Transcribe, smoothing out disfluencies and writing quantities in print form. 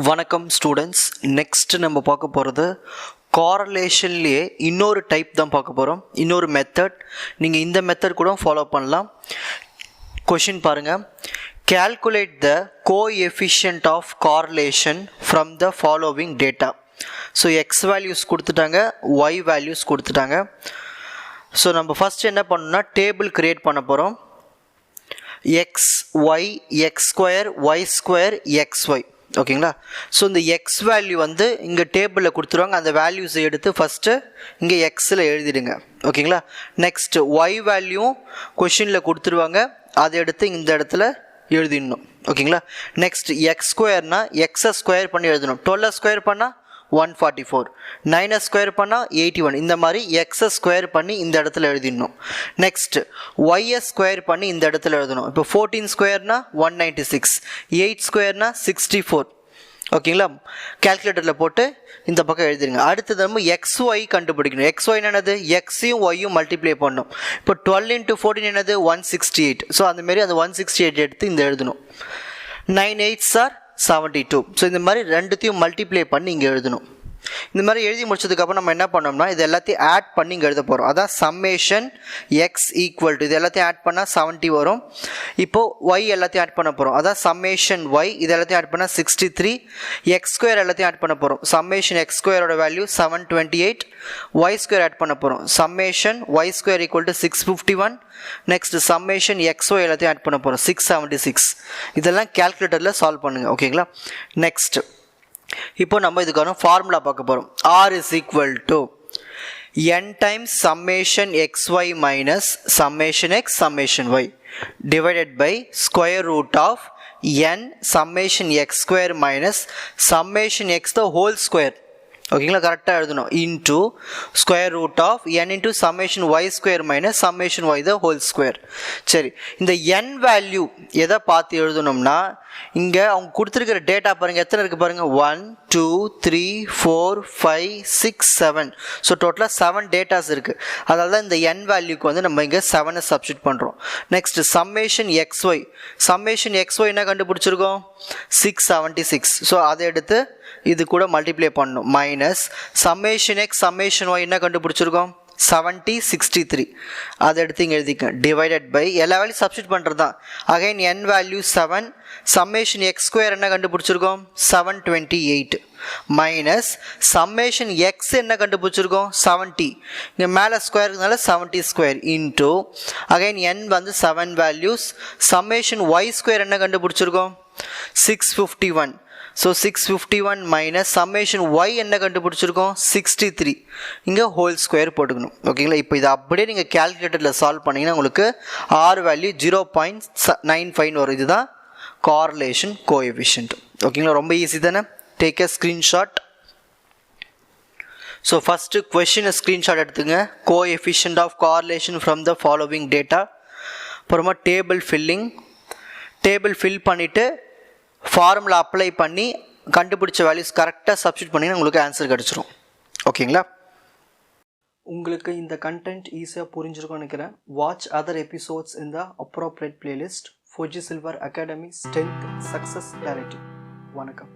வணக்கம் students. Next நம்ம பார்க்க போகிறது காரலேஷன்லேயே இன்னொரு டைப் தான் பார்க்க போகிறோம், இன்னொரு மெத்தட். நீங்கள் இந்த மெத்தட் கூட ஃபாலோ பண்ணலாம். கொஷின் பாருங்கள். calculate the coefficient of correlation from the following data. So x values கொடுத்துட்டாங்க, ஒய் வேல்யூஸ் கொடுத்துட்டாங்க. ஸோ நம்ம ஃபஸ்ட் என்ன பண்ணணும்னா டேபிள் க்ரியேட் பண்ண போகிறோம். X y, x square, y square, x y. ஓகேங்களா? ஸோ இந்த எக்ஸ் வேல்யூ வந்து இங்கே டேபிளில் கொடுத்துருவாங்க. அந்த வேல்யூஸை எடுத்து ஃபஸ்ட்டு இங்கே எக்ஸில் எழுதிடுங்க. ஓகேங்களா? நெக்ஸ்ட் ஒய் வேல்யூ கொஷினில் கொடுத்துருவாங்க, அதை எடுத்து இந்த இடத்துல எழுதிடணும். ஓகேங்களா? நெக்ஸ்ட் எக்ஸ் ஸ்கொயர்னா எக்ஸை ஸ்கொயர் பண்ணி எழுதணும். 12 ஸ்கொயர் பண்ணால் 144, 9 ஸ்கொயர் பண்ணால் 81. இந்த மாதிரி எக்ஸை ஸ்கொயர் பண்ணி இந்த இடத்துல எழுதிடணும். நெக்ஸ்ட் ஒய்யை ஸ்கொயர் பண்ணி இந்த இடத்துல எழுதணும். இப்போ 14 ஸ்கொயர்னா 196, 8 ஸ்கொயர்னா 64. ஓகேங்களா? கேல்குலேட்டரில் போட்டு இந்த பக்கம் எழுதிடுங்க. அடுத்தது நம்ம எக்ஸ் ஒய் கண்டுபிடிக்கணும். எக்ஸ் ஒய் என்னது? எக்ஸையும் ஒய்யும் மல்டிப்ளை பண்ணணும். இப்போ 12 × 14 என்னது? 168. ஸோ அந்தமாரி அந்த 168 எடுத்து இந்த எழுதணும். 9 8s are 72. ஸோ இந்த மாதிரி ரெண்டுத்தையும் மல்டிப்ளை பண்ணி இங்கே எழுதணும். இந்த மாதிரி எழுதி முடிச்சதுக்கப்புறம் நம்ம என்ன பண்ணோம்னா இது எல்லாத்தையும் ஆட் பண்ணி இங்கே எழுத போகிறோம். அதான் சம்மேஷன் எக்ஸ் ஈக்குவல் டு, இது எல்லாத்தையும் ஆட் பண்ணால் 70 வரும். இப்போது ஒய் எல்லாத்தையும் ஆட் பண்ண போகிறோம். அதான் சம்மேஷன் ஒய், இது எல்லாத்தையும் ஆட் பண்ணால் 63. எக்ஸ் ஸ்கொயர் எல்லாத்தையும் ஆட் பண்ண போகிறோம். சம்மேஷன் எக்ஸ் ஸ்கொயரோட வேல்யூ 728. ஒய் ஸ்கொயர் ஆட் பண்ண போகிறோம். Summation y square equal to 651. Next summation x y எல்லாத்தையும் ஆட் பண்ண போகிறோம். 676. இதெல்லாம் கேல்குலேட்டரில் சால்வ் பண்ணுங்கள். ஓகேங்களா? நெக்ஸ்ட் இப்போ நம்ம இதுக்கான ஃபார்முலா பார்க்க போகிறோம். R is equal to n times summation xy minus summation x summation y divided by square root of n summation x square minus summation x the whole square. ஓகேங்களா? கரெக்டாக எழுதணும். Into square root of n into summation y square minus summation y the whole square. சரி, இந்த n value எதை பார்த்து எழுதணும்னா இங்கே அவங்க கொடுத்துருக்கிற டேட்டா பாருங்கள், எத்தனை இருக்குது பாருங்கள். 1 2 3 4 5 6 7. ஸோ டோட்டலாக 7 டேட்டாஸ் இருக்குது. அதனால தான் இந்த n வேல்யூக்கு வந்து நம்ம இங்கே 7 சப்ஸ்டிட் பண்ணுறோம். Next summation x y, summation x y என்ன கண்டுபிடிச்சிருக்கோம்? 676. ஸோ அதை எடுத்து இது கூட மல்டிப்ளை பண்ணணும். Minus summation x summation y என்ன கண்டுபிடிச்சிருக்கோம்? 70 63. அதை எடுத்து இங்கே எழுதிக்க. டிவைடட் பை எல்லா வேல்யூ சப்ஸ்டிட் பண்ணுறது தான். Again n value 7. Summation x square என்ன கண்டுபிடிச்சிருக்கோம்? 728. மைனஸ் சம்மேஷன் எக்ஸ் என்ன கண்டுபிடிச்சிருக்கோம்? 70. இங்கே மேலே ஸ்கொயருக்குனால 70 ஸ்கொயர் இன்டூ அகைன் n வந்து 7 வேல்யூஸ். சம்மேஷன் ஒய் ஸ்கொயர் என்ன கண்டுபிடிச்சிருக்கோம்? 651. ஸோ 651 மைனஸ் சம்மேஷன் ஒய் என்ன கண்டுபிடிச்சிருக்கோம்? 63. இங்கே ஹோல் ஸ்கொயர் போட்டுக்கணும். ஓகேங்களா? இப்போ இதை அப்படியே நீங்கள் கேல்குலேட்டரில் சால்வ் பண்ணிங்கன்னா உங்களுக்கு ஆர் வேல்யூ 0.95 வரும். இதுதான் கார்லேஷன் கோஎஃபிஷியன்ட். ஓகேங்களா? ரொம்ப ஈஸி தானே? Take a screenshot. So first கொஷினை ஸ்க்ரீன்ஷாட் எடுத்துங்க. Coefficient of correlation from the following data. அப்புறமா டேபிள் ஃபில்லிங், டேபிள் ஃபில் பண்ணிவிட்டு ஃபார்முலா அப்ளை பண்ணி கண்டுபிடிச்ச வேல்யூஸ் கரெக்டாக சப்ஸ்டிட் பண்ணிங்கன்னா உங்களுக்கு ஆன்சர் கிடச்சிரும். ஓகேங்களா? உங்களுக்கு இந்த கண்டென்ட் ஈஸியாக புரிஞ்சிருக்கும்னு நினைக்கிறேன். வாட்ச் அதர் எபிசோட்ஸ் இன் த appropriate playlist. Fauji silver academy strength success clarity. வணக்கம்.